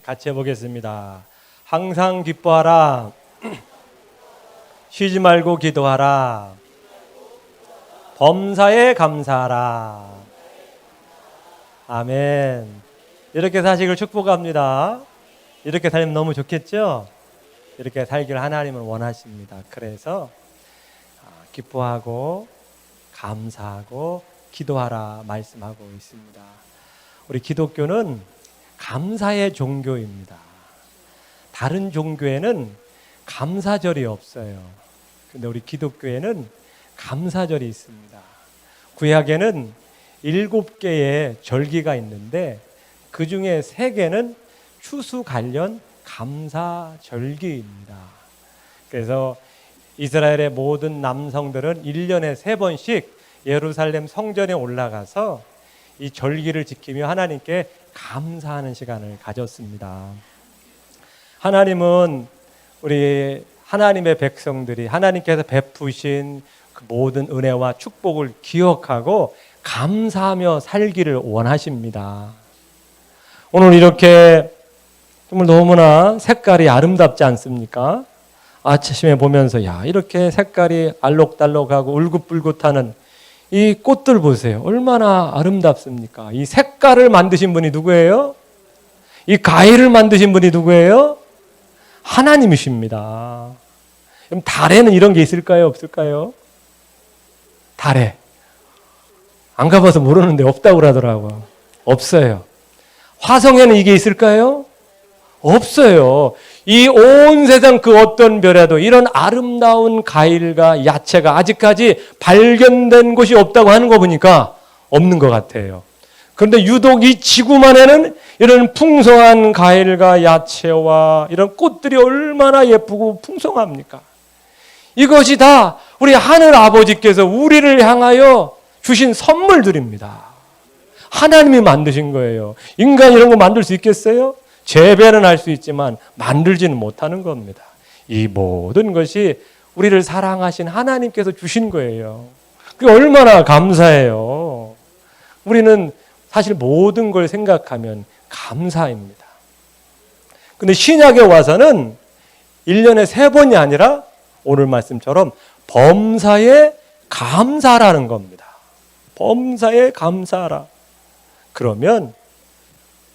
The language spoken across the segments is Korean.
같이 해보겠습니다. 항상 기뻐하라. 쉬지 말고 기도하라. 범사에 감사하라. 아멘. 이렇게 사시길 축복합니다. 이렇게 살면 너무 좋겠죠? 이렇게 살기를 하나님은 원하십니다. 그래서 기뻐하고 감사하고 기도하라 말씀하고 있습니다. 우리 기독교는 감사의 종교입니다. 다른 종교에는 감사절이 없어요. 근데 우리 기독교에는 감사절이 있습니다. 구약에는 7개의 절기가 있는데 그 중에 3개는 추수 관련 감사절기입니다. 그래서 이스라엘의 모든 남성들은 1년에 3번씩 예루살렘 성전에 올라가서 이 절기를 지키며 하나님께 감사하는 시간을 가졌습니다. 하나님은 우리 하나님의 백성들이 하나님께서 베푸신 그 모든 은혜와 축복을 기억하고 감사하며 살기를 원하십니다. 오늘 이렇게 정말 너무나 색깔이 아름답지 않습니까? 아침에 보면서 이렇게 색깔이 알록달록하고 울긋불긋하는 이 꽃들 보세요. 얼마나 아름답습니까? 이 색깔을 만드신 분이 누구예요? 이 가위를 만드신 분이 누구예요? 하나님이십니다. 그럼 달에는 이런 게 있을까요? 없을까요? 달에. 안 가봐서 모르는데 없다고 그러더라고요. 없어요. 화성에는 이게 있을까요? 없어요. 이 온 세상 그 어떤 별에도 이런 아름다운 과일과 야채가 아직까지 발견된 곳이 없다고 하는 거 보니까 없는 것 같아요. 그런데 유독 이 지구만에는 이런 풍성한 과일과 야채와 이런 꽃들이 얼마나 예쁘고 풍성합니까? 이것이 다 우리 하늘 아버지께서 우리를 향하여 주신 선물들입니다. 하나님이 만드신 거예요. 인간이 이런 거 만들 수 있겠어요? 재배는 할 수 있지만 만들지는 못하는 겁니다. 이 모든 것이 우리를 사랑하신 하나님께서 주신 거예요. 그게 얼마나 감사해요. 우리는 사실 모든 걸 생각하면 감사입니다. 근데 신약에 와서는 1년에 3번이 아니라 오늘 말씀처럼 범사에 감사라는 겁니다. 범사에 감사하라. 그러면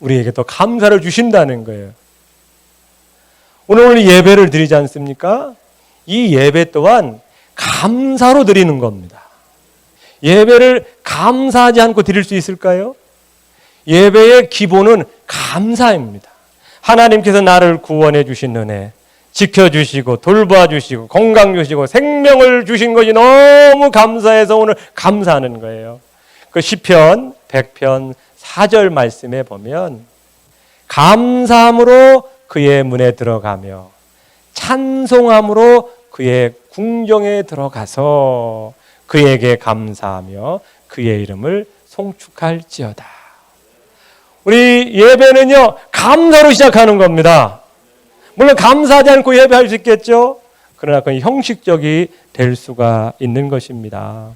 우리에게 또 감사를 주신다는 거예요. 오늘 예배를 드리지 않습니까? 이 예배 또한 감사로 드리는 겁니다. 예배를 감사하지 않고 드릴 수 있을까요? 예배의 기본은 감사입니다. 하나님께서 나를 구원해 주신 은혜, 지켜주시고 돌봐주시고 건강 주시고 생명을 주신 것이 너무 감사해서 오늘 감사하는 거예요. 그 시편 100편 4절 말씀에 보면 감사함으로 그의 문에 들어가며 찬송함으로 그의 궁정에 들어가서 그에게 감사하며 그의 이름을 송축할지어다. 우리 예배는요 감사로 시작하는 겁니다. 물론 감사하지 않고 예배할 수 있겠죠. 그러나 그건 형식적이 될 수가 있는 것입니다.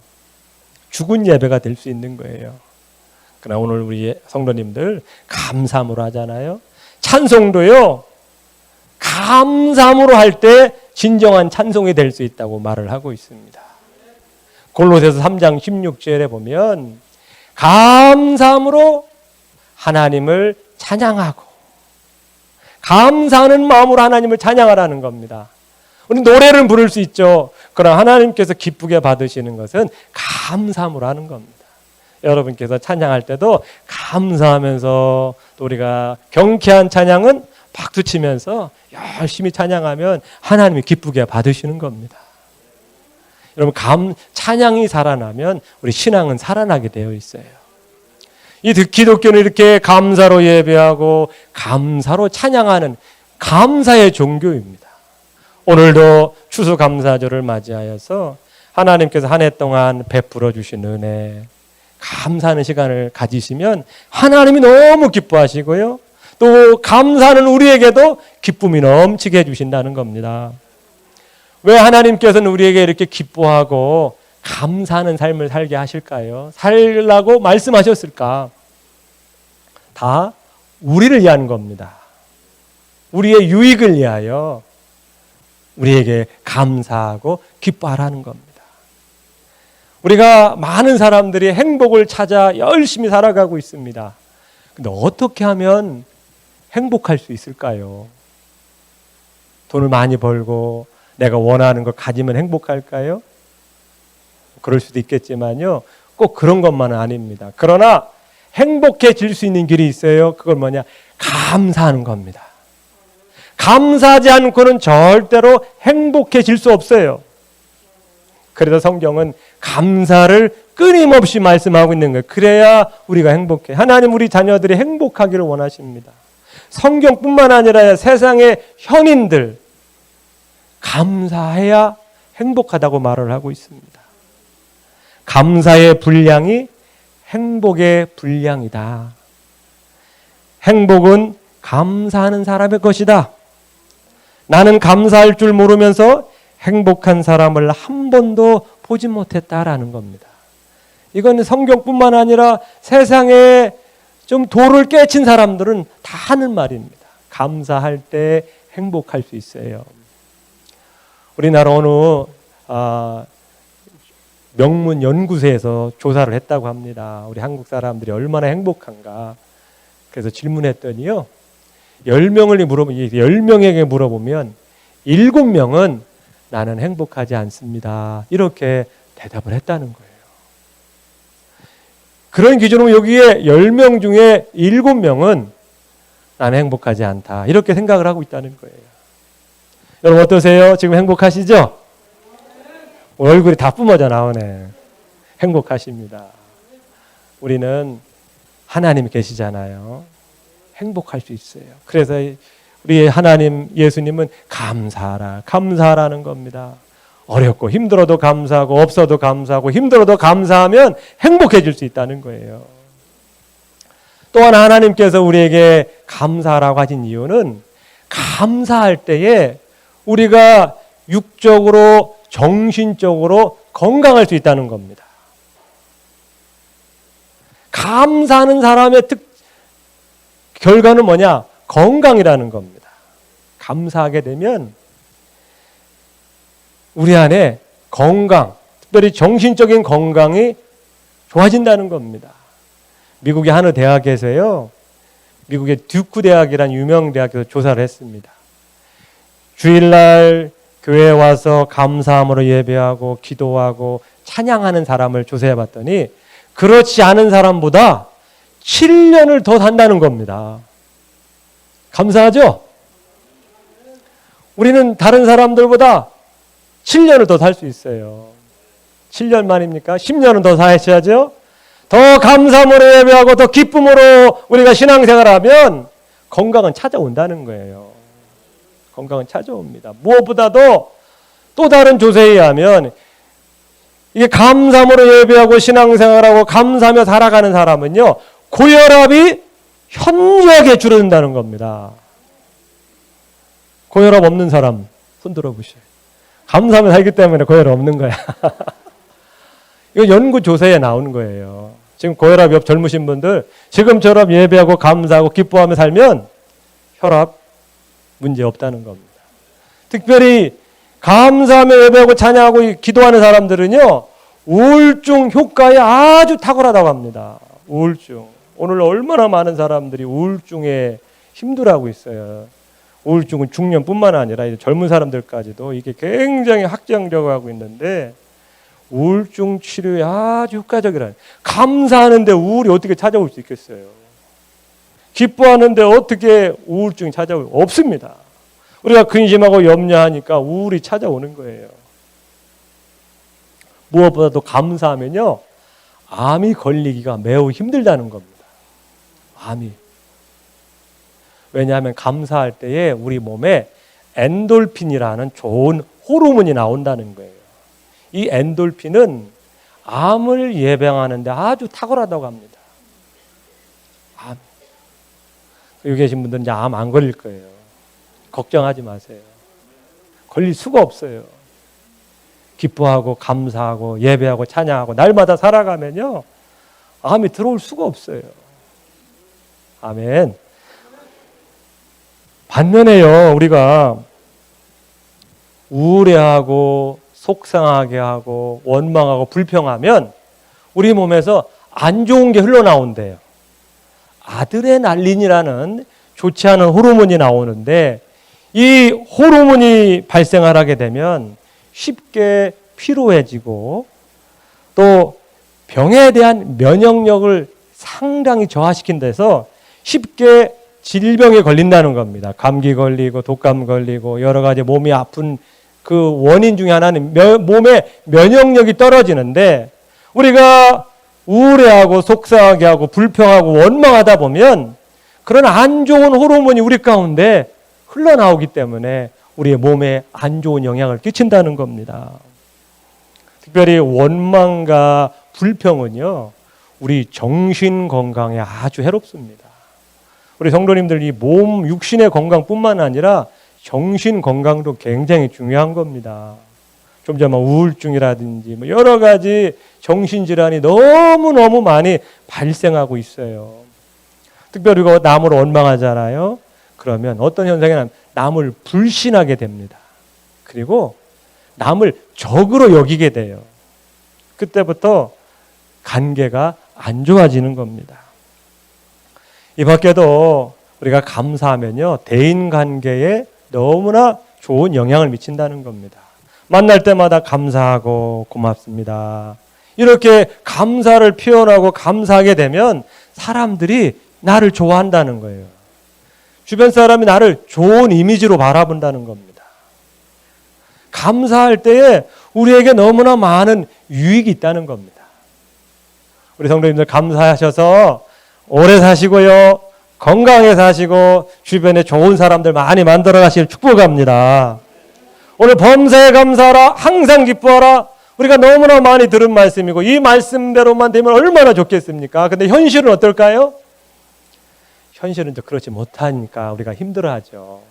죽은 예배가 될 수 있는 거예요. 그러나 오늘 우리 성도님들 감사함으로 하잖아요. 찬송도요 감사함으로 할 때 진정한 찬송이 될 수 있다고 말을 하고 있습니다. 골로새서 3장 16절에 보면 감사함으로 하나님을 찬양하고 감사하는 마음으로 하나님을 찬양하라는 겁니다. 우리 노래를 부를 수 있죠. 그러나 하나님께서 기쁘게 받으시는 것은 감사함으로 하는 겁니다. 여러분께서 찬양할 때도 감사하면서 또 우리가 경쾌한 찬양은 박수치면서 열심히 찬양하면 하나님이 기쁘게 받으시는 겁니다. 여러분 찬양이 살아나면 우리 신앙은 살아나게 되어 있어요. 이 기독교는 이렇게 감사로 예배하고 감사로 찬양하는 감사의 종교입니다. 오늘도 추수감사절을 맞이하여서 하나님께서 한 해 동안 베풀어 주신 은혜 감사하는 시간을 가지시면 하나님이 너무 기뻐하시고요. 또 감사하는 우리에게도 기쁨이 넘치게 해주신다는 겁니다. 왜 하나님께서는 우리에게 이렇게 기뻐하고 감사하는 삶을 살게 하실까요? 살라고 말씀하셨을까? 다 우리를 위한 겁니다. 우리의 유익을 위하여 우리에게 감사하고 기뻐하라는 겁니다. 우리가 많은 사람들이 행복을 찾아 열심히 살아가고 있습니다. 근데 어떻게 하면 행복할 수 있을까요? 돈을 많이 벌고 내가 원하는 걸 가지면 행복할까요? 그럴 수도 있겠지만요. 꼭 그런 것만은 아닙니다. 그러나 행복해질 수 있는 길이 있어요. 그건 뭐냐? 감사하는 겁니다. 감사하지 않고는 절대로 행복해질 수 없어요. 그래서 성경은 감사를 끊임없이 말씀하고 있는 거예요. 그래야 우리가 행복해. 하나님 우리 자녀들이 행복하기를 원하십니다. 성경뿐만 아니라 세상의 현인들 감사해야 행복하다고 말을 하고 있습니다. 감사의 분량이 행복의 분량이다. 행복은 감사하는 사람의 것이다. 나는 감사할 줄 모르면서 행복한 사람을 한 번도 보지 못했다라는 겁니다. 이건 성경뿐만 아니라 세상에 좀 도를 깨친 사람들은 다 하는 말입니다. 감사할 때 행복할 수 있어요. 우리나라 어느 명문 연구소에서 조사를 했다고 합니다. 우리 한국 사람들이 얼마나 행복한가. 그래서 질문했더니요. 10명에게 물어보면 7명은 나는 행복하지 않습니다. 이렇게 대답을 했다는 거예요. 그런 기준으로 여기에 10명 중에 7명은 나는 행복하지 않다. 이렇게 생각을 하고 있다는 거예요. 여러분 어떠세요? 지금 행복하시죠? 얼굴이 다 뿜어져 나오네. 행복하십니다. 우리는 하나님이 계시잖아요. 행복할 수 있어요. 그래서 우리 하나님 예수님은 감사하라는 겁니다. 어렵고 힘들어도 감사하고 없어도 감사하고 힘들어도 감사하면 행복해질 수 있다는 거예요. 또한 하나님께서 우리에게 감사하라고 하신 이유는 감사할 때에 우리가 육적으로 정신적으로 건강할 수 있다는 겁니다. 감사하는 사람의 결과는 뭐냐? 건강이라는 겁니다. 감사하게 되면 우리 안에 건강, 특별히 정신적인 건강이 좋아진다는 겁니다. 미국의 한 대학에서요, 미국의 듀크 대학이라는 유명 대학에서 조사를 했습니다. 주일날 교회에 와서 감사함으로 예배하고 기도하고 찬양하는 사람을 조사해 봤더니 그렇지 않은 사람보다 7년을 더 산다는 겁니다. 감사하죠? 우리는 다른 사람들보다 7년을 더 살 수 있어요. 7년 만입니까? 10년은 더 사셔야죠? 더 감사함으로 예배하고 더 기쁨으로 우리가 신앙생활하면 건강은 찾아온다는 거예요. 건강은 찾아옵니다. 무엇보다도 또 다른 조사에 의하면 이게 감사함으로 예배하고 신앙생활하고 감사하며 살아가는 사람은요, 고혈압이 현저하게 줄어든다는 겁니다. 고혈압 없는 사람 손 들어보세요. 감사하며 살기 때문에 고혈압 없는 거야. 이거 연구조사에 나오는 거예요. 지금 고혈압이 젊으신 분들 지금처럼 예배하고 감사하고 기뻐하며 살면 혈압 문제 없다는 겁니다. 특별히 감사하며 예배하고 찬양하고 기도하는 사람들은요, 우울증 효과에 아주 탁월하다고 합니다. 우울증. 오늘 얼마나 많은 사람들이 우울증에 힘들어하고 있어요. 우울증은 중년뿐만 아니라 젊은 사람들까지도 이게 굉장히 확장되어가고 있는데 우울증 치료에 아주 효과적이라는. 감사하는데 우울이 어떻게 찾아올 수 있겠어요? 기뻐하는데 어떻게 우울증이 찾아올 수 없습니다. 우리가 근심하고 염려하니까 우울이 찾아오는 거예요. 무엇보다도 감사하면요, 암이 걸리기가 매우 힘들다는 겁니다. 암이. 왜냐하면 감사할 때에 우리 몸에 엔돌핀이라는 좋은 호르몬이 나온다는 거예요. 이 엔돌핀은 암을 예방하는 데 아주 탁월하다고 합니다. 암. 여기 계신 분들은 이제 암 안 걸릴 거예요. 걱정하지 마세요. 걸릴 수가 없어요. 기뻐하고 감사하고 예배하고 찬양하고 날마다 살아가면요, 암이 들어올 수가 없어요. 아멘. 반면에요, 우리가 우울해하고 속상하게 하고 원망하고 불평하면 우리 몸에서 안 좋은 게 흘러나온대요. 아드레날린이라는 좋지 않은 호르몬이 나오는데 이 호르몬이 발생을 하게 되면 쉽게 피로해지고 또 병에 대한 면역력을 상당히 저하시킨 데서 쉽게 질병에 걸린다는 겁니다. 감기 걸리고 독감 걸리고 여러 가지 몸이 아픈 그 원인 중에 하나는 몸의 면역력이 떨어지는데 우리가 우울해하고 속상하게 하고 불평하고 원망하다 보면 그런 안 좋은 호르몬이 우리 가운데 흘러나오기 때문에 우리의 몸에 안 좋은 영향을 끼친다는 겁니다. 특별히 원망과 불평은요, 우리 정신 건강에 아주 해롭습니다. 우리 성도님들 이 몸, 육신의 건강뿐만 아니라 정신 건강도 굉장히 중요한 겁니다. 좀 전에 우울증이라든지 여러 가지 정신질환이 너무너무 많이 발생하고 있어요. 특별히 우리가 남을 원망하잖아요. 그러면 어떤 현상이 나면 남을 불신하게 됩니다. 그리고 남을 적으로 여기게 돼요. 그때부터 관계가 안 좋아지는 겁니다. 이 밖에도 우리가 감사하면요, 대인관계에 너무나 좋은 영향을 미친다는 겁니다. 만날 때마다 감사하고 고맙습니다. 이렇게 감사를 표현하고 감사하게 되면 사람들이 나를 좋아한다는 거예요. 주변 사람이 나를 좋은 이미지로 바라본다는 겁니다. 감사할 때에 우리에게 너무나 많은 유익이 있다는 겁니다. 우리 성도님들 감사하셔서 오래 사시고요, 건강하게 사시고 주변에 좋은 사람들 많이 만들어 가시길 축복합니다. 오늘 범사에 감사하라, 항상 기뻐하라. 우리가 너무나 많이 들은 말씀이고 이 말씀대로만 되면 얼마나 좋겠습니까? 근데 현실은 어떨까요? 현실은 그렇지 못하니까 우리가 힘들어하죠.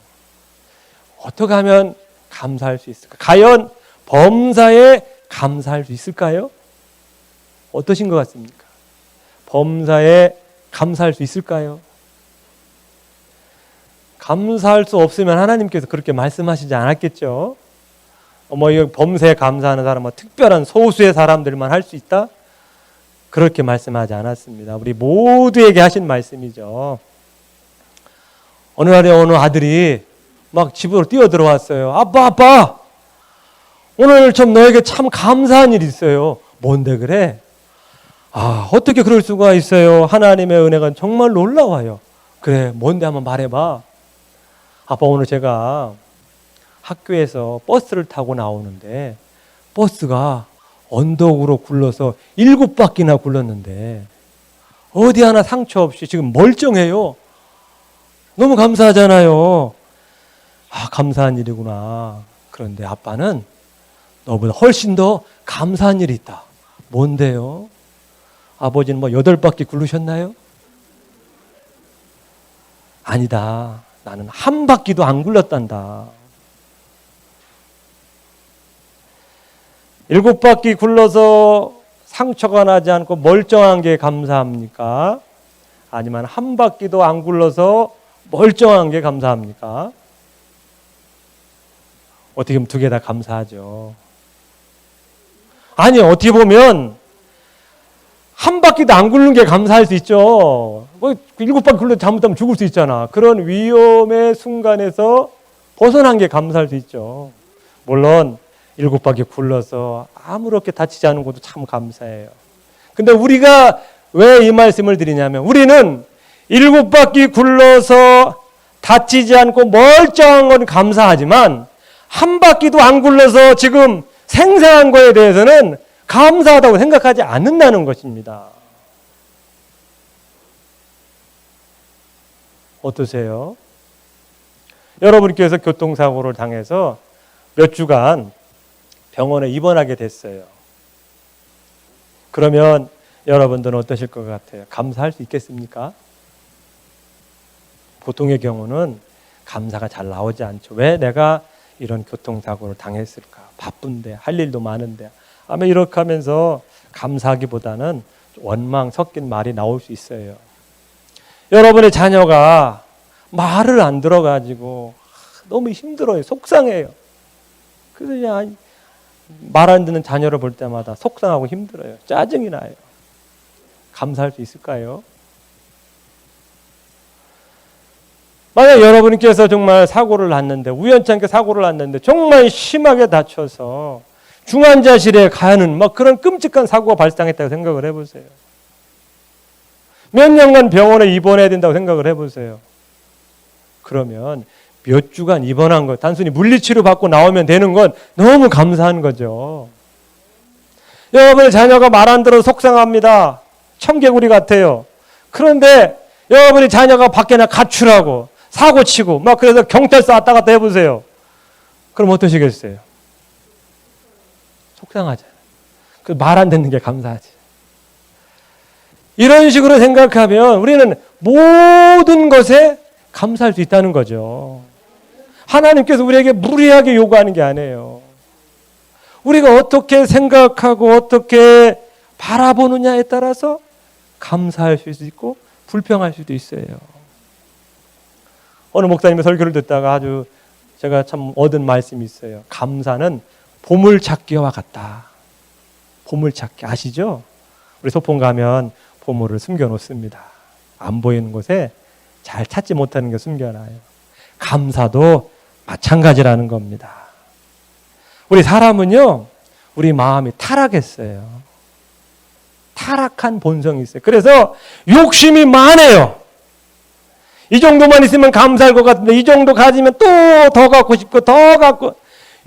어떻게 하면 감사할 수 있을까? 과연 범사에 감사할 수 있을까요? 어떠신 것 같습니까? 범사에 감사할 수 있을까요? 감사할 수 없으면 하나님께서 그렇게 말씀하시지 않았겠죠? 이 범사에 감사하는 사람은 특별한 소수의 사람들만 할 수 있다? 그렇게 말씀하지 않았습니다. 우리 모두에게 하신 말씀이죠. 어느 날에 어느 아들이 막 집으로 뛰어 들어왔어요. 아빠! 오늘 좀 너에게 참 감사한 일이 있어요. 뭔데 그래? 어떻게 그럴 수가 있어요? 하나님의 은혜가 정말 놀라워요. 그래, 뭔데 한번 말해봐. 아빠, 오늘 제가 학교에서 버스를 타고 나오는데 버스가 언덕으로 굴러서 7바퀴나 굴렀는데 어디 하나 상처 없이 지금 멀쩡해요. 너무 감사하잖아요. 감사한 일이구나. 그런데 아빠는 너보다 훨씬 더 감사한 일이 있다. 뭔데요? 아버지는 8바퀴 굴르셨나요? 아니다. 나는 한 바퀴도 안 굴렀단다. 7바퀴 굴러서 상처가 나지 않고 멀쩡한 게 감사합니까? 아니면 한 바퀴도 안 굴러서 멀쩡한 게 감사합니까? 어떻게 보면 두 개 다 감사하죠. 아니, 어떻게 보면 한 바퀴도 안 굴른 게 감사할 수 있죠. 7바퀴 굴러 잘못하면 죽을 수 있잖아. 그런 위험의 순간에서 벗어난 게 감사할 수 있죠. 물론 7바퀴 굴러서 아무렇게 다치지 않은 것도 참 감사해요. 근데 우리가 왜 이 말씀을 드리냐면 우리는 7바퀴 굴러서 다치지 않고 멀쩡한 건 감사하지만 한 바퀴도 안 굴러서 지금 생생한 거에 대해서는 감사하다고 생각하지 않는다는 것입니다. 어떠세요? 여러분께서 교통사고를 당해서 몇 주간 병원에 입원하게 됐어요. 그러면 여러분들은 어떠실 것 같아요? 감사할 수 있겠습니까? 보통의 경우는 감사가 잘 나오지 않죠. 왜 내가 이런 교통사고를 당했을까? 바쁜데, 할 일도 많은데. 아마 이렇게 하면서 감사하기보다는 원망 섞인 말이 나올 수 있어요. 여러분의 자녀가 말을 안 들어가지고 너무 힘들어요. 속상해요. 그래서 그냥 말 안 듣는 자녀를 볼 때마다 속상하고 힘들어요. 짜증이 나요. 감사할 수 있을까요? 만약 여러분께서 정말 사고를 났는데, 우연찮게 사고를 났는데 정말 심하게 다쳐서 중환자실에 가는 그런 끔찍한 사고가 발생했다고 생각을 해보세요. 몇 년간 병원에 입원해야 된다고 생각을 해보세요. 그러면 몇 주간 입원한 것, 단순히 물리치료 받고 나오면 되는 건 너무 감사한 거죠. 여러분의 자녀가 말 안 들어서 속상합니다. 청개구리 같아요. 그런데 여러분의 자녀가 밖에 나 가출하고 사고치고 그래서 경찰서 왔다 갔다 해보세요. 그럼 어떠시겠어요? 속상하잖아요. 말 안 듣는 게 감사하지. 이런 식으로 생각하면 우리는 모든 것에 감사할 수 있다는 거죠. 하나님께서 우리에게 무리하게 요구하는 게 아니에요. 우리가 어떻게 생각하고 어떻게 바라보느냐에 따라서 감사할 수도 있고 불평할 수도 있어요. 어느 목사님의 설교를 듣다가 아주 제가 참 얻은 말씀이 있어요. 감사는 보물찾기와 같다. 보물찾기 아시죠? 우리 소풍 가면 보물을 숨겨놓습니다. 안 보이는 곳에 잘 찾지 못하는 게 숨겨놔요. 감사도 마찬가지라는 겁니다. 우리 사람은요, 우리 마음이 타락했어요. 타락한 본성이 있어요. 그래서 욕심이 많아요. 이 정도만 있으면 감사할 것 같은데 이 정도 가지면 또 더 갖고 싶고 더 갖고,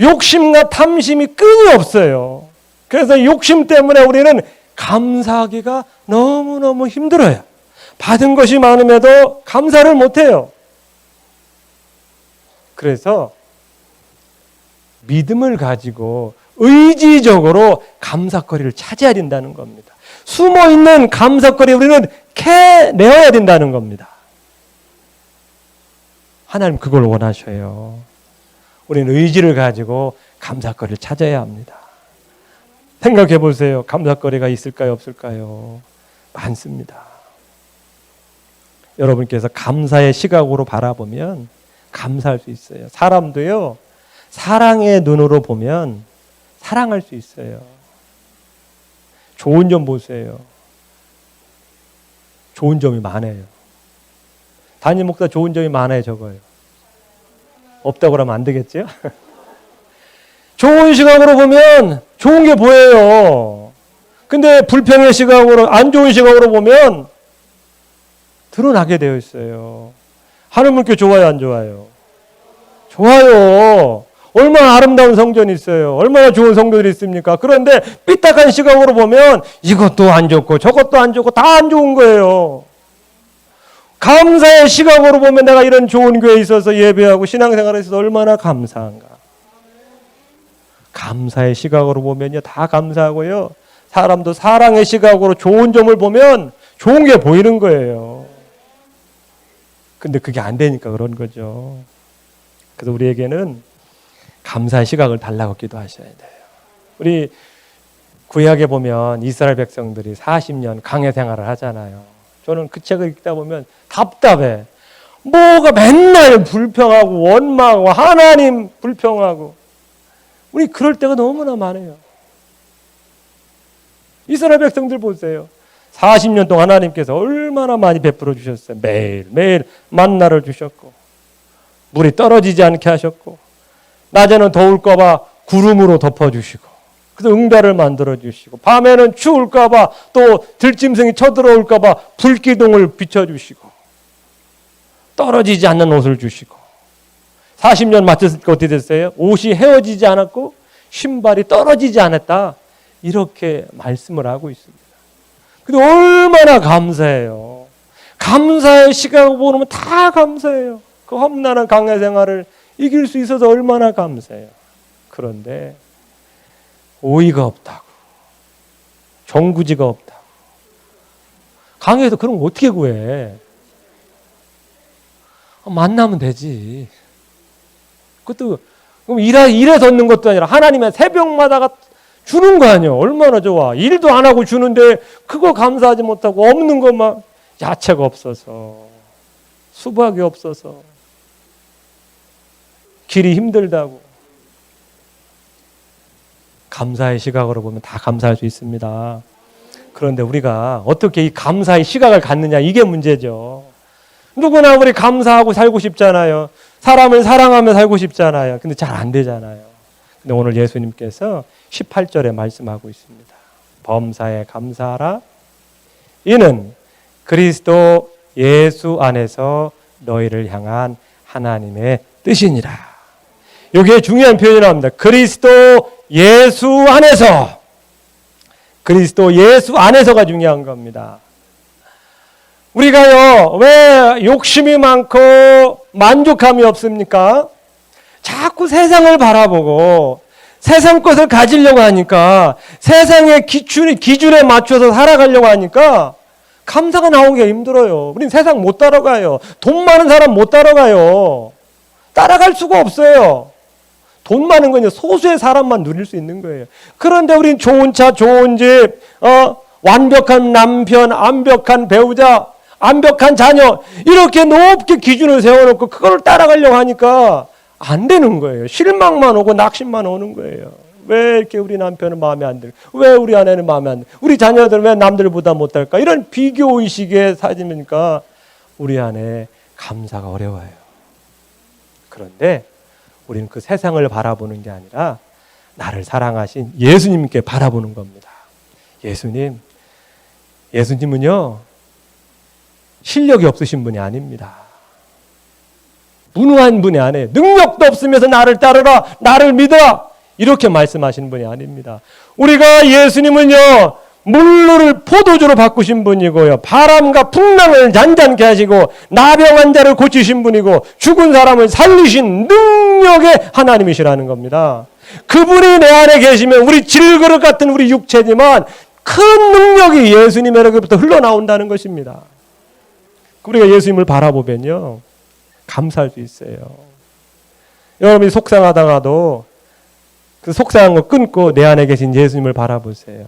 욕심과 탐심이 끈이 없어요. 그래서 욕심 때문에 우리는 감사하기가 너무너무 힘들어요. 받은 것이 많음에도 감사를 못해요. 그래서 믿음을 가지고 의지적으로 감사거리를 찾아야 된다는 겁니다. 숨어있는 감사거리 우리는 캐내어야 된다는 겁니다. 하나님 그걸 원하셔요. 우리는 의지를 가지고 감사거리를 찾아야 합니다. 생각해 보세요. 감사거리가 있을까요? 없을까요? 많습니다. 여러분께서 감사의 시각으로 바라보면 감사할 수 있어요. 사람도요, 사랑의 눈으로 보면 사랑할 수 있어요. 좋은 점 보세요. 좋은 점이 많아요. 담임 목사 좋은 점이 많아요, 적어요? 없다고 그러면 안 되겠죠? 좋은 시각으로 보면 좋은 게 보여요. 근데 불평의 시각으로, 안 좋은 시각으로 보면 드러나게 되어 있어요. 하나님께 좋아요, 안 좋아요? 좋아요. 얼마나 아름다운 성전이 있어요. 얼마나 좋은 성도들이 있습니까? 그런데 삐딱한 시각으로 보면 이것도 안 좋고 저것도 안 좋고 다 안 좋은 거예요. 감사의 시각으로 보면 내가 이런 좋은 교회에 있어서 예배하고 신앙생활에 있어서 얼마나 감사한가. 감사의 시각으로 보면요, 다 감사하고요. 사람도 사랑의 시각으로 좋은 점을 보면 좋은 게 보이는 거예요. 근데 그게 안 되니까 그런 거죠. 그래서 우리에게는 감사의 시각을 달라고 기도하셔야 돼요. 우리 구약에 보면 이스라엘 백성들이 40년 강해 생활을 하잖아요. 저는 그 책을 읽다 보면 답답해. 뭐가 맨날 불평하고 원망하고 하나님 불평하고. 우리 그럴 때가 너무나 많아요. 이스라엘 백성들 보세요. 40년 동안 하나님께서 얼마나 많이 베풀어 주셨어요. 매일 만나를 주셨고 물이 떨어지지 않게 하셨고 낮에는 더울까 봐 구름으로 덮어주시고 그래서 응달을 만들어주시고 밤에는 추울까 봐 또 들짐승이 쳐들어올까 봐 불기둥을 비춰주시고 떨어지지 않는 옷을 주시고 40년 맞췄을 때 어떻게 됐어요? 옷이 헤어지지 않았고 신발이 떨어지지 않았다. 이렇게 말씀을 하고 있습니다. 근데 얼마나 감사해요. 감사의 시각을 보면 다 감사해요. 그 험난한 강해 생활을 이길 수 있어서 얼마나 감사해요. 그런데 오이가 없다고, 정구지가 없다고. 강해에서 그런 거 어떻게 구해? 만나면 되지. 그것도 그럼 일에 걷는 것도 아니라 하나님의 새벽마다가 주는 거 아니에요. 얼마나 좋아. 일도 안 하고 주는데 그거 감사하지 못하고 없는 것만 야채가 없어서 수박이 없어서 길이 힘들다고. 감사의 시각으로 보면 다 감사할 수 있습니다. 그런데 우리가 어떻게 이 감사의 시각을 갖느냐, 이게 문제죠. 누구나 우리 감사하고 살고 싶잖아요. 사람을 사랑하며 살고 싶잖아요. 근데 잘 안 되잖아요. 근데 오늘 예수님께서 18절에 말씀하고 있습니다. 범사에 감사하라. 이는 그리스도 예수 안에서 너희를 향한 하나님의 뜻이니라. 여기에 중요한 표현이 나옵니다. 그리스도 예수 안에서. 그리스도 예수 안에서가 중요한 겁니다. 우리가요, 왜 욕심이 많고 만족함이 없습니까? 자꾸 세상을 바라보고 세상 것을 가지려고 하니까, 세상의 기준에 맞춰서 살아가려고 하니까 감사가 나오기가 힘들어요. 우린 세상 못 따라가요. 돈 많은 사람 못 따라가요. 따라갈 수가 없어요. 돈 많은 건요, 소수의 사람만 누릴 수 있는 거예요. 그런데 우린 좋은 차, 좋은 집, 완벽한 남편, 완벽한 배우자, 완벽한 자녀, 이렇게 높게 기준을 세워놓고 그걸 따라가려고 하니까 안 되는 거예요. 실망만 오고 낙심만 오는 거예요. 왜 이렇게 우리 남편은 마음에 안 들까? 왜 우리 아내는 마음에 안 들까? 우리 자녀들은 왜 남들보다 못할까? 이런 비교의식에 사지니까 우리 안에 감사가 어려워요. 그런데 우리는 그 세상을 바라보는 게 아니라 나를 사랑하신 예수님께 바라보는 겁니다. 예수님은요, 실력이 없으신 분이 아닙니다. 무능한 분이 아니에요. 능력도 없으면서 나를 따르라, 나를 믿어라, 이렇게 말씀하시는 분이 아닙니다. 우리가 예수님은요, 물로를 포도주로 바꾸신 분이고요, 바람과 풍랑을 잔잔케 하시고 나병 환자를 고치신 분이고 죽은 사람을 살리신 능력의 하나님이시라는 겁니다. 그분이 내 안에 계시면 우리 질그릇 같은 우리 육체지만 큰 능력이 예수님에게부터 흘러나온다는 것입니다. 우리가 예수님을 바라보면요, 감사할 수 있어요. 여러분이 속상하다가도 그 속상한 거 끊고 내 안에 계신 예수님을 바라보세요.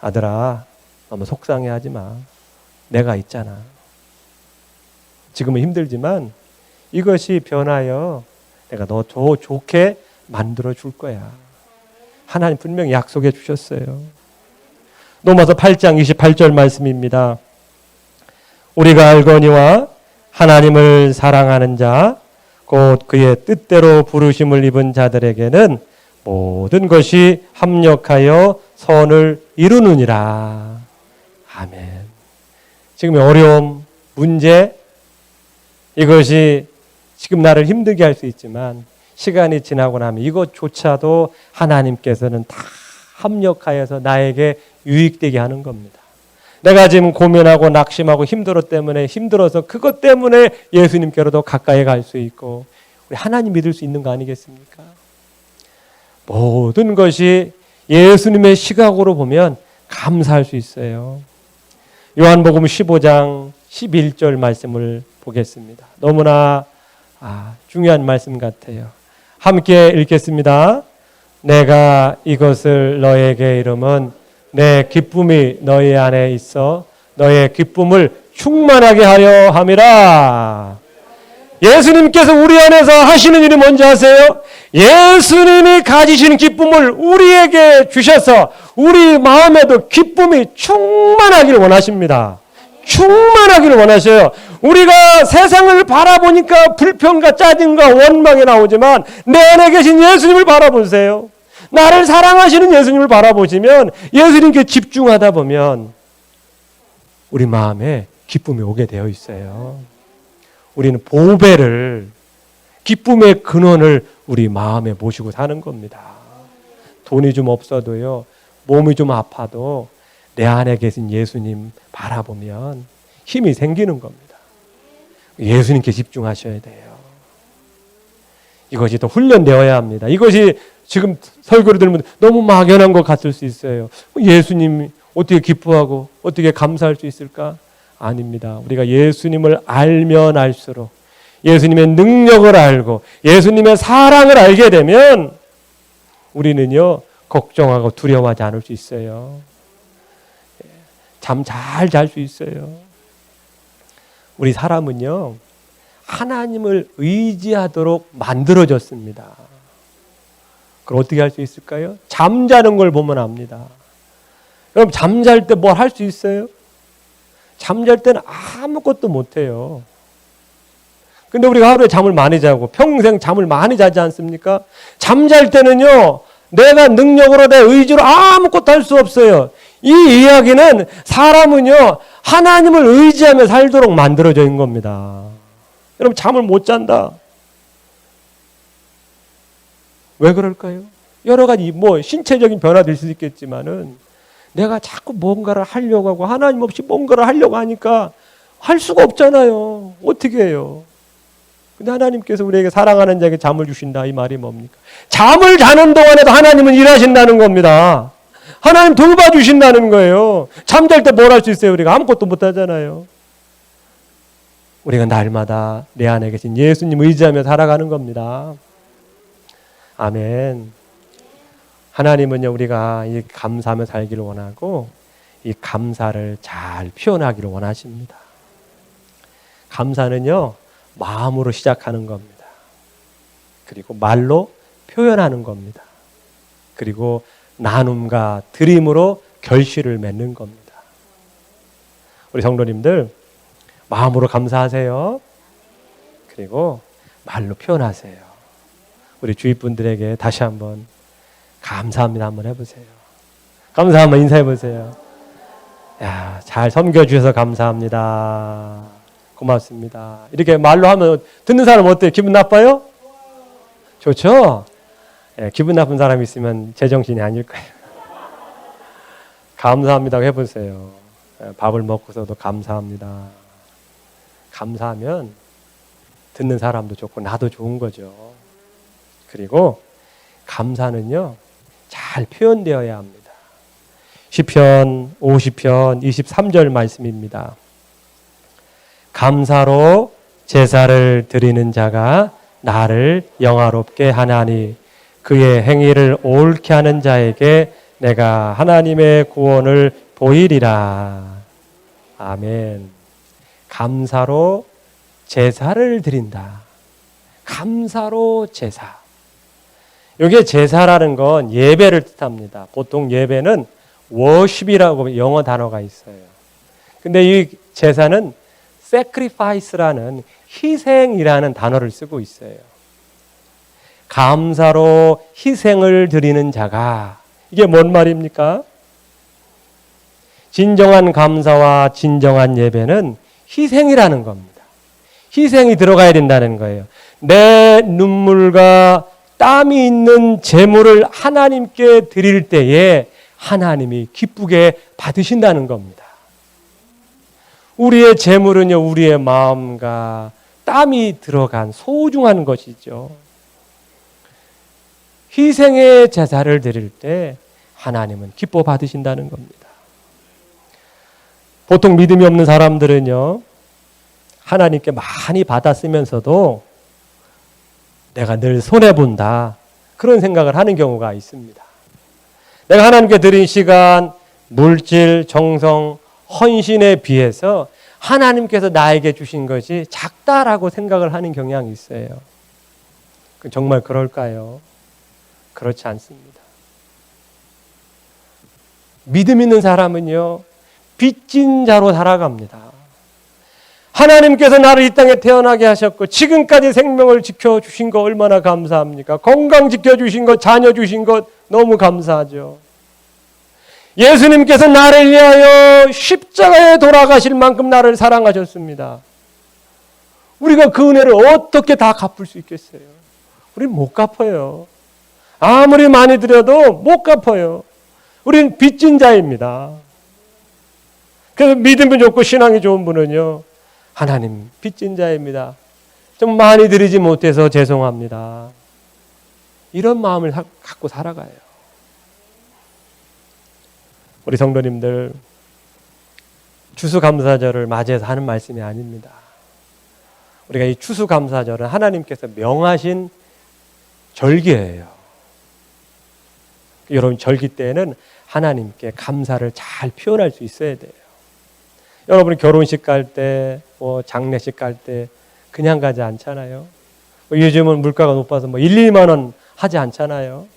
아들아, 너무 속상해하지 마. 내가 있잖아. 지금은 힘들지만 이것이 변하여 내가 너 좋게 만들어 줄 거야. 하나님 분명히 약속해 주셨어요. 로마서 8장 28절 말씀입니다. 우리가 알거니와 하나님을 사랑하는 자, 곧 그의 뜻대로 부르심을 입은 자들에게는 모든 것이 합력하여 선을 이루느니라. 아멘. 지금의 어려움, 문제, 이것이 지금 나를 힘들게 할 수 있지만 시간이 지나고 나면 이것조차도 하나님께서는 다 합력하여서 나에게 유익되게 하는 겁니다. 내가 지금 고민하고 낙심하고 힘들어서 그것 때문에 예수님께로도 가까이 갈 수 있고 우리 하나님 믿을 수 있는 거 아니겠습니까? 모든 것이 예수님의 시각으로 보면 감사할 수 있어요. 요한복음 15장 11절 말씀을 보겠습니다. 너무나 중요한 말씀 같아요. 함께 읽겠습니다. 내가 이것을 너에게 이름은 내 기쁨이 너희 안에 있어 너의 기쁨을 충만하게 하려 함이라. 예수님께서 우리 안에서 하시는 일이 뭔지 아세요? 예수님이 가지신 기쁨을 우리에게 주셔서 우리 마음에도 기쁨이 충만하기를 원하십니다. 충만하기를 원하셔요. 우리가 세상을 바라보니까 불평과 짜증과 원망이 나오지만 내 안에 계신 예수님을 바라보세요. 나를 사랑하시는 예수님을 바라보시면 예수님께 집중하다 보면 우리 마음에 기쁨이 오게 되어 있어요. 우리는 보배를, 기쁨의 근원을 우리 마음에 모시고 사는 겁니다. 돈이 좀 없어도요, 몸이 좀 아파도 내 안에 계신 예수님 바라보면 힘이 생기는 겁니다. 예수님께 집중하셔야 돼요. 이것이 더 훈련되어야 합니다. 이것이 지금 설교를 들으면 너무 막연한 것 같을 수 있어요. 예수님이 어떻게 기뻐하고 어떻게 감사할 수 있을까? 아닙니다. 우리가 예수님을 알면 알수록 예수님의 능력을 알고 예수님의 사랑을 알게 되면 우리는요, 걱정하고 두려워하지 않을 수 있어요. 잠 잘 잘 수 있어요. 우리 사람은요, 하나님을 의지하도록 만들어졌습니다. 그걸 어떻게 할 수 있을까요? 잠자는 걸 보면 압니다. 그럼 잠잘 때 뭘 할 수 있어요? 잠잘 때는 아무것도 못해요. 근데 우리가 하루에 잠을 많이 자고 평생 잠을 많이 자지 않습니까? 잠잘 때는요, 내가 능력으로 내 의지로 아무것도 할 수 없어요. 이 이야기는 사람은요, 하나님을 의지하며 살도록 만들어져 있는 겁니다. 여러분, 잠을 못 잔다. 왜 그럴까요? 여러 가지 신체적인 변화도 있을 수 있겠지만은 내가 자꾸 뭔가를 하려고 하고 하나님 없이 뭔가를 하려고 하니까 할 수가 없잖아요. 어떻게 해요? 근데 하나님께서 우리에게 사랑하는 자에게 잠을 주신다. 이 말이 뭡니까? 잠을 자는 동안에도 하나님은 일하신다는 겁니다. 하나님 돌봐주신다는 거예요. 잠잘 때 뭘 할 수 있어요? 우리가 아무것도 못 하잖아요. 우리가 날마다 내 안에 계신 예수님 의지하며 살아가는 겁니다. 아멘. 하나님은요, 우리가 이 감사하며 살기를 원하고 이 감사를 잘 표현하기를 원하십니다. 감사는요, 마음으로 시작하는 겁니다. 그리고 말로 표현하는 겁니다. 그리고 나눔과 드림으로 결실을 맺는 겁니다. 우리 성도님들, 마음으로 감사하세요. 그리고 말로 표현하세요. 우리 주위 분들에게 다시 한번 감사합니다 한번 해보세요. 감사 한번 인사해보세요. 야, 잘 섬겨주셔서 감사합니다. 고맙습니다. 이렇게 말로 하면 듣는 사람 어때요? 기분 나빠요? 좋죠? 예, 기분 나쁜 사람이 있으면 제정신이 아닐 거예요. 감사합니다 해보세요. 예, 밥을 먹고서도 감사합니다. 감사하면 듣는 사람도 좋고 나도 좋은 거죠. 그리고 감사는요, 잘 표현되어야 합니다. 시편 50편 23절 말씀입니다. 감사로 제사를 드리는 자가 나를 영화롭게 하나니 그의 행위를 옳게 하는 자에게 내가 하나님의 구원을 보이리라. 아멘. 감사로 제사를 드린다. 감사로 제사. 이게 제사라는 건 예배를 뜻합니다. 보통 예배는 worship이라고 영어 단어가 있어요. 근데 이 제사는 sacrifice라는 희생이라는 단어를 쓰고 있어요. 감사로 희생을 드리는 자가, 이게 뭔 말입니까? 진정한 감사와 진정한 예배는 희생이라는 겁니다. 희생이 들어가야 된다는 거예요. 내 눈물과 땀이 있는 제물을 하나님께 드릴 때에 하나님이 기쁘게 받으신다는 겁니다. 우리의 제물은요, 우리의 마음과 땀이 들어간 소중한 것이죠. 희생의 제사를 드릴 때 하나님은 기뻐 받으신다는 겁니다. 보통 믿음이 없는 사람들은요, 하나님께 많이 받았으면서도 내가 늘 손해본다, 그런 생각을 하는 경우가 있습니다. 내가 하나님께 드린 시간, 물질, 정성, 헌신에 비해서 하나님께서 나에게 주신 것이 작다라고 생각을 하는 경향이 있어요. 정말 그럴까요? 그렇지 않습니다. 믿음 있는 사람은요, 빚진 자로 살아갑니다. 하나님께서 나를 이 땅에 태어나게 하셨고 지금까지 생명을 지켜주신 거 얼마나 감사합니까? 건강 지켜주신 것, 자녀 주신 것 너무 감사하죠. 예수님께서 나를 위하여 십자가에 돌아가실 만큼 나를 사랑하셨습니다. 우리가 그 은혜를 어떻게 다 갚을 수 있겠어요? 우리는 못 갚아요. 아무리 많이 드려도 못 갚아요. 우리는 빚진 자입니다. 그래서 믿음이 좋고 신앙이 좋은 분은요, 하나님 빚진 자입니다. 좀 많이 드리지 못해서 죄송합니다. 이런 마음을 갖고 살아가요. 우리 성도님들, 추수감사절을 맞이해서 하는 말씀이 아닙니다. 우리가 이 추수감사절은 하나님께서 명하신 절기예요. 여러분, 절기 때에는 하나님께 감사를 잘 표현할 수 있어야 돼요. 여러분이 결혼식 갈 때, 장례식 갈 때 그냥 가지 않잖아요. 요즘은 물가가 높아서 1, 2만 원 하지 않잖아요.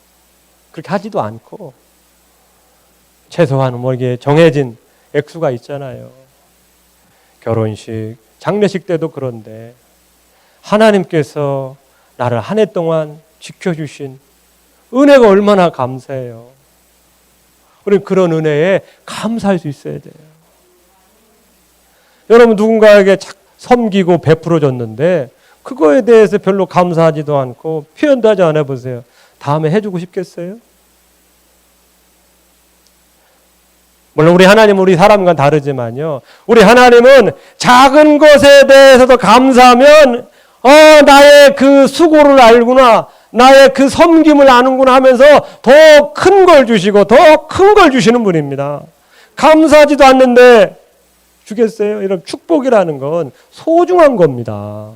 그렇게 하지도 않고 최소한 이게 정해진 액수가 있잖아요. 결혼식, 장례식 때도 그런데 하나님께서 나를 한 해 동안 지켜주신 은혜가 얼마나 감사해요. 우리 그런 은혜에 감사할 수 있어야 돼요. 여러분 누군가에게 섬기고 베풀어 줬는데 그거에 대해서 별로 감사하지도 않고 표현도 하지 않아 보세요. 다음에 해주고 싶겠어요? 물론 우리 하나님은 우리 사람과 다르지만요. 우리 하나님은 작은 것에 대해서도 감사하면 나의 그 수고를 알구나. 나의 그 섬김을 아는구나 하면서 더 큰 걸 주시고 더 큰 걸 주시는 분입니다. 감사하지도 않는데 주겠어요? 이런 축복이라는 건 소중한 겁니다.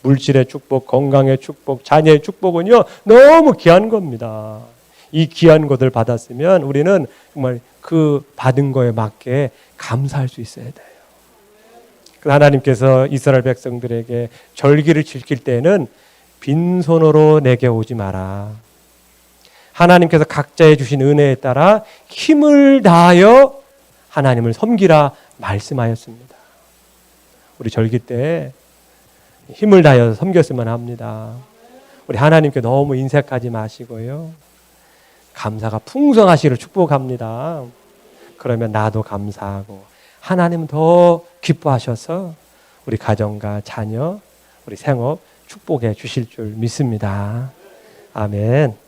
물질의 축복, 건강의 축복, 자녀의 축복은요 너무 귀한 겁니다. 이 귀한 것을 받았으면 우리는 정말 그 받은 거에 맞게 감사할 수 있어야 돼요. 하나님께서 이스라엘 백성들에게 절기를 지킬 때는 빈손으로 내게 오지 마라. 하나님께서 각자에 주신 은혜에 따라 힘을 다하여 하나님을 섬기라 말씀하였습니다. 우리 절기 때 힘을 다하여 섬겼으면 합니다. 우리 하나님께 너무 인색하지 마시고요. 감사가 풍성하시기를 축복합니다. 그러면 나도 감사하고 하나님은 더 기뻐하셔서 우리 가정과 자녀, 우리 생업 축복해 주실 줄 믿습니다. 아멘.